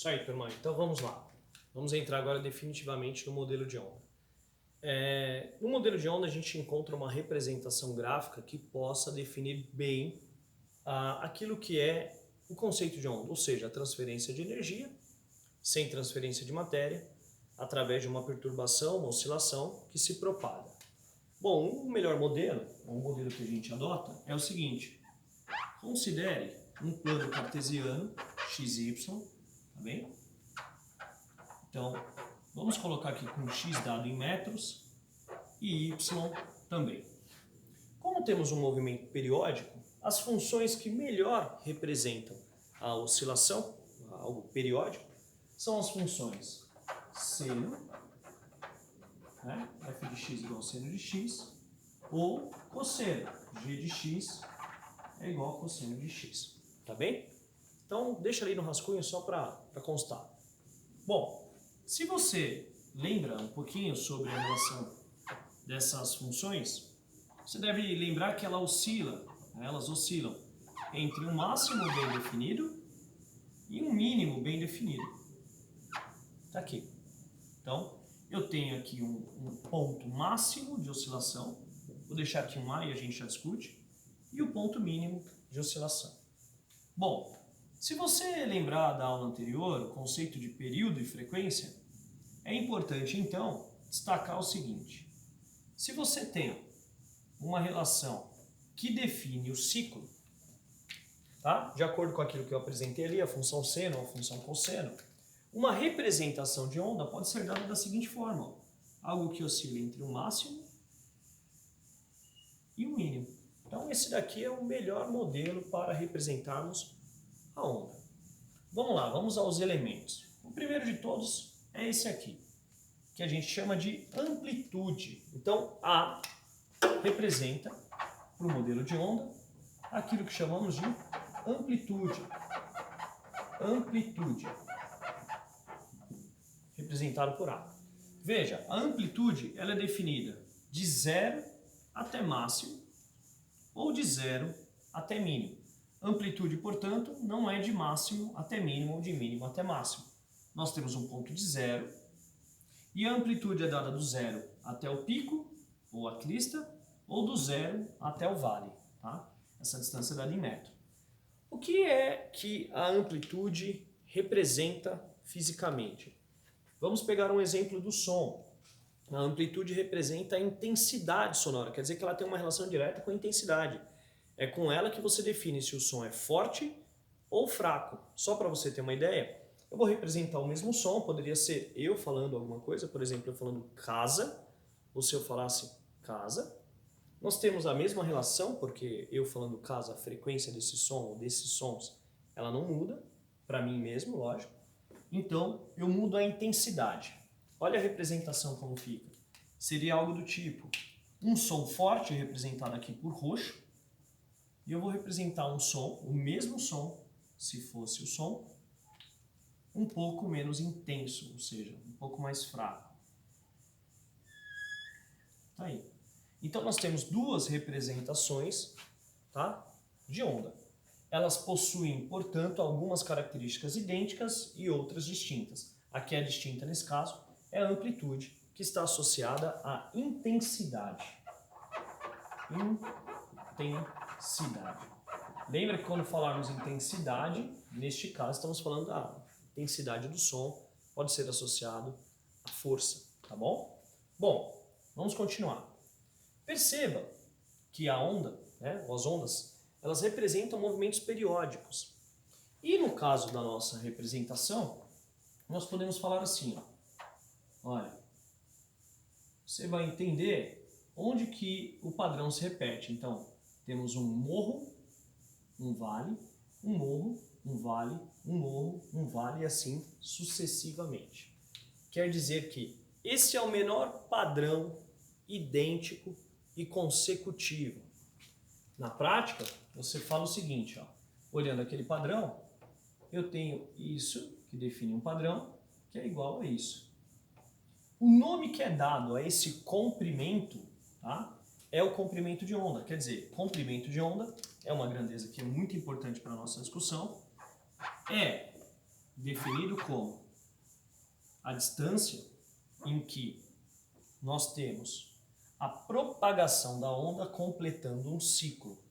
Isso aí, turma. Então vamos lá. Vamos entrar agora definitivamente no modelo de onda. No modelo de onda a gente encontra uma representação gráfica que possa definir bem aquilo que é o conceito de onda, ou seja, a transferência de energia sem transferência de matéria através de uma perturbação, uma oscilação que se propaga. Bom, o melhor modelo, o modelo que a gente adota é o seguinte: considere um plano cartesiano XY, tá bem? Então, vamos colocar aqui com x dado em metros e y também. Como temos um movimento periódico, as funções que melhor representam a oscilação, algo periódico, são as funções seno, né? f de x igual a seno de x, ou cosseno, g de x é igual a cosseno de x, tá bem? Então, deixa ali no rascunho só para constar. Bom, se você lembra um pouquinho sobre a relação dessas funções, você deve lembrar que elas oscilam entre um máximo bem definido e um mínimo bem definido. Está aqui. Então, eu tenho aqui um ponto máximo de oscilação, vou deixar aqui um A e a gente já discute, e o ponto mínimo de oscilação. Bom, se você lembrar da aula anterior, o conceito de período e frequência, é importante então destacar o seguinte: se você tem uma relação que define o ciclo, tá? De acordo com aquilo que eu apresentei ali, a função seno ou a função cosseno, uma representação de onda pode ser dada da seguinte forma: algo que oscila entre o máximo e o mínimo. Então esse daqui é o melhor modelo para representarmos a onda. Vamos lá, vamos aos elementos. O primeiro de todos é esse aqui, que a gente chama de amplitude. Então A representa, para o modelo de onda, aquilo que chamamos de amplitude. Amplitude, representado por A. Veja, a amplitude ela é definida de 0 até máximo ou de 0 até mínimo. Amplitude, portanto, não é de máximo até mínimo ou de mínimo até máximo. Nós temos um ponto de 0 e a amplitude é dada do 0 até o pico ou a crista ou do 0 até o vale, tá? Essa distância é dada em metro. O que é que a amplitude representa fisicamente? Vamos pegar um exemplo do som. A amplitude representa a intensidade sonora, quer dizer que ela tem uma relação direta com a intensidade. É com ela que você define se o som é forte ou fraco. Só para você ter uma ideia, eu vou representar o mesmo som, poderia ser eu falando alguma coisa, por exemplo, eu falando casa, ou se eu falasse casa. Nós temos a mesma relação, porque eu falando casa, a frequência desse som ou desses sons, ela não muda, para mim mesmo, lógico. Então, eu mudo a intensidade. Olha a representação como fica. Seria algo do tipo, um som forte representado aqui por roxo, e eu vou representar um som, o mesmo som, se fosse o som, um pouco menos intenso, ou seja, um pouco mais fraco. Tá aí. Então nós temos duas representações, tá, de onda. Elas possuem, portanto, algumas características idênticas e outras distintas. A que é distinta nesse caso é a amplitude, que está associada à intensidade. Intensidade. Lembra que quando falarmos intensidade, neste caso estamos falando da intensidade do som, pode ser associado à força, tá bom? Bom, vamos continuar. Perceba que a onda, né, ou as ondas, elas representam movimentos periódicos. E no caso da nossa representação, nós podemos falar assim, ó, olha, você vai entender onde que o padrão se repete. Então, temos um morro, um vale, um morro, um vale, um morro, um vale e assim sucessivamente. Quer dizer que esse é o menor padrão idêntico e consecutivo. Na prática, você fala o seguinte, ó, olhando aquele padrão, eu tenho isso, que define um padrão, que é igual a isso. O nome que é dado a esse comprimento, tá, é o comprimento de onda. Quer dizer, comprimento de onda é uma grandeza que é muito importante para a nossa discussão. É definido como a distância em que nós temos a propagação da onda completando um ciclo.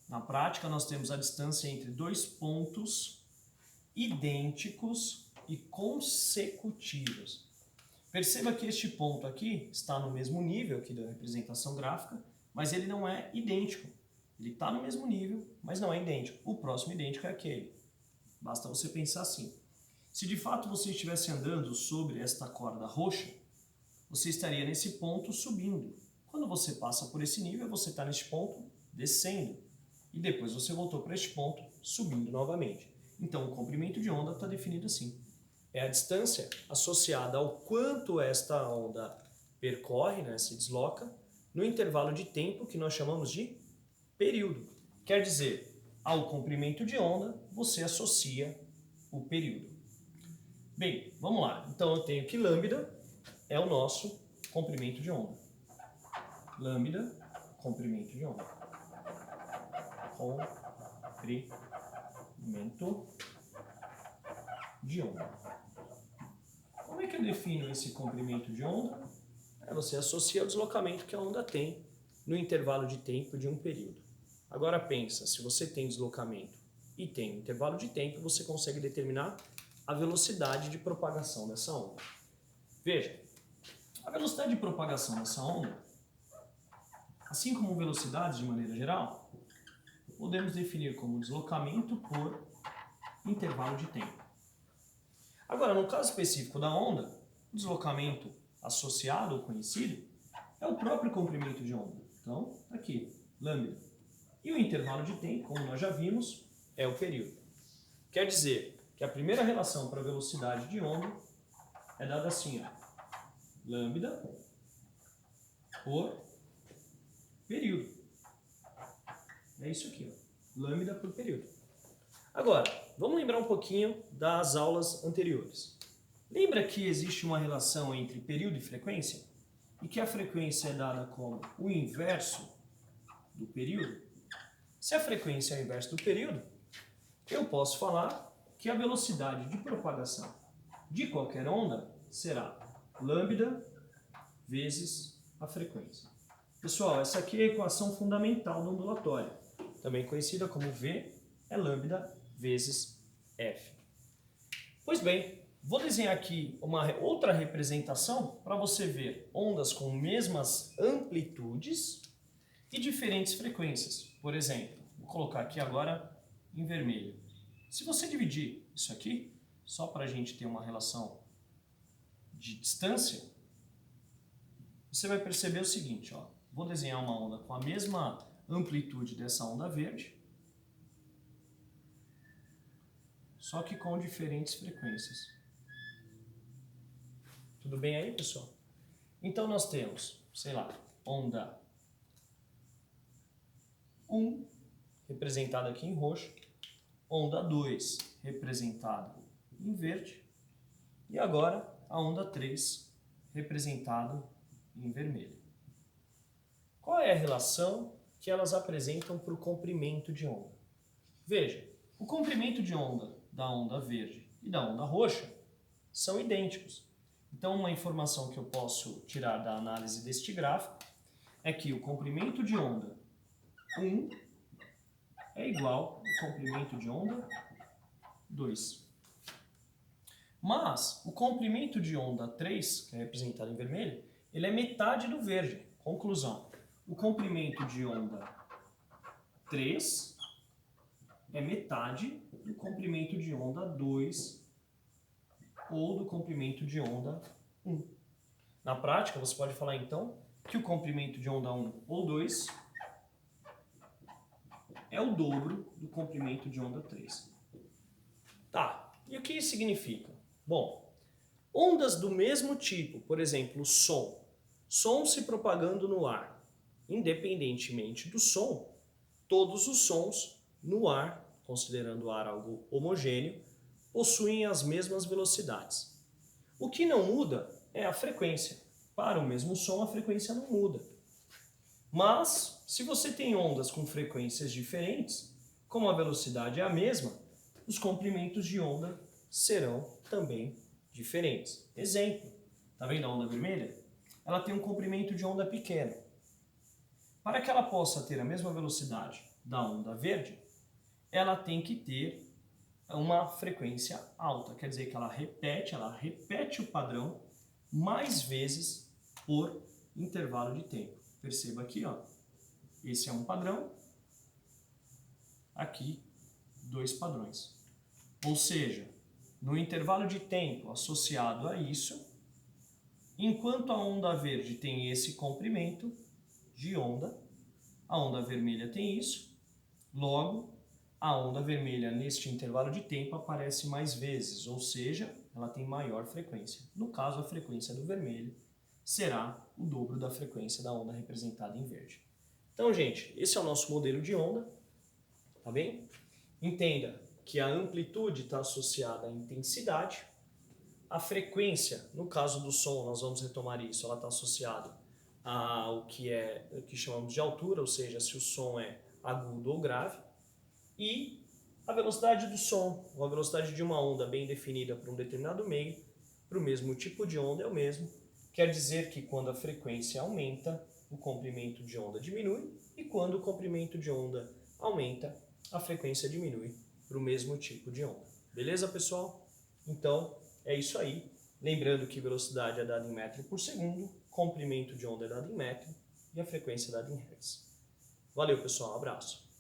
Na prática, nós temos a distância entre dois pontos idênticos e consecutivos. Perceba que este ponto aqui está no mesmo nível aqui da representação gráfica, mas ele não é idêntico. Ele está no mesmo nível, mas não é idêntico. O próximo idêntico é aquele. Basta você pensar assim. Se de fato você estivesse andando sobre esta corda roxa, você estaria nesse ponto subindo. Quando você passa por esse nível, você está neste ponto descendo. E depois você voltou para este ponto subindo novamente. Então, o comprimento de onda está definido assim. É a distância associada ao quanto esta onda percorre, né, se desloca, no intervalo de tempo que nós chamamos de período. Quer dizer, ao comprimento de onda, você associa o período. Bem, vamos lá. Então, eu tenho que lambda é o nosso comprimento de onda. Lambda, comprimento de onda. Comprimento de onda. Como é que eu defino esse comprimento de onda? Você associa o deslocamento que a onda tem no intervalo de tempo de um período. Agora pensa, se você tem deslocamento e tem um intervalo de tempo, você consegue determinar a velocidade de propagação dessa onda. Veja, a velocidade de propagação dessa onda, assim como velocidades de maneira geral, podemos definir como deslocamento por intervalo de tempo. Agora, no caso específico da onda, o deslocamento associado ou conhecido é o próprio comprimento de onda. Então, aqui, lambda. E o intervalo de tempo, como nós já vimos, é o período. Quer dizer que a primeira relação para a velocidade de onda é dada assim, ó, lambda por período. É isso aqui, ó, lambda por período. Agora, vamos lembrar um pouquinho das aulas anteriores. Lembra que existe uma relação entre período e frequência? E que a frequência é dada como o inverso do período? Se a frequência é o inverso do período, eu posso falar que a velocidade de propagação de qualquer onda será lambda vezes a frequência. Pessoal, essa aqui é a equação fundamental do ondulatório, também conhecida como V é lambda vezes F. Pois bem, vou desenhar aqui uma outra representação para você ver ondas com mesmas amplitudes e diferentes frequências. Por exemplo, vou colocar aqui agora em vermelho. Se você dividir isso aqui, só para a gente ter uma relação de distância, você vai perceber o seguinte, ó. Vou desenhar uma onda com a mesma amplitude dessa onda verde, só que com diferentes frequências. Tudo bem aí, pessoal? Então nós temos, sei lá, onda 1, representada aqui em roxo, onda 2, representada em verde, e agora a onda 3, representada em vermelho. Qual é a relação que elas apresentam para o comprimento de onda? Veja, o comprimento de onda da onda verde e da onda roxa são idênticos. Então, uma informação que eu posso tirar da análise deste gráfico é que o comprimento de onda 1 é igual ao comprimento de onda 2. Mas o comprimento de onda 3, que é representado em vermelho, ele é metade do verde. Conclusão, o comprimento de onda 3 é metade do comprimento de onda 2 ou do comprimento de onda 1. Na prática, você pode falar então que o comprimento de onda 1 ou 2 é o dobro do comprimento de onda 3. Tá, e o que isso significa? Bom, ondas do mesmo tipo, por exemplo, som se propagando no ar, independentemente do som, todos os sons no ar, considerando o ar algo homogêneo, possuem as mesmas velocidades. O que não muda é a frequência. Para o mesmo som, a frequência não muda. Mas, se você tem ondas com frequências diferentes, como a velocidade é a mesma, os comprimentos de onda serão também diferentes. Exemplo, tá vendo a onda vermelha? Ela tem um comprimento de onda pequeno. Para que ela possa ter a mesma velocidade da onda verde, ela tem que ter uma frequência alta, quer dizer que ela repete o padrão mais vezes por intervalo de tempo. Perceba aqui, ó, esse é um padrão, aqui 2 padrões. Ou seja, no intervalo de tempo associado a isso, enquanto a onda verde tem esse comprimento de onda, a onda vermelha tem isso, logo a onda vermelha neste intervalo de tempo aparece mais vezes, ou seja, ela tem maior frequência. No caso, a frequência do vermelho será o dobro da frequência da onda representada em verde. Então, gente, esse é o nosso modelo de onda, tá bem? Entenda que a amplitude está associada à intensidade, a frequência, no caso do som, nós vamos retomar isso, ela está associada ao que chamamos de altura, ou seja, se o som é agudo ou grave, e a velocidade do som, ou a velocidade de uma onda bem definida para um determinado meio, para o mesmo tipo de onda é o mesmo, quer dizer que quando a frequência aumenta, o comprimento de onda diminui, e quando o comprimento de onda aumenta, a frequência diminui para o mesmo tipo de onda. Beleza, pessoal? Então, é isso aí. Lembrando que velocidade é dada em metro por segundo, comprimento de onda é dado em metro e a frequência é dada em hertz. Valeu, pessoal. Um abraço.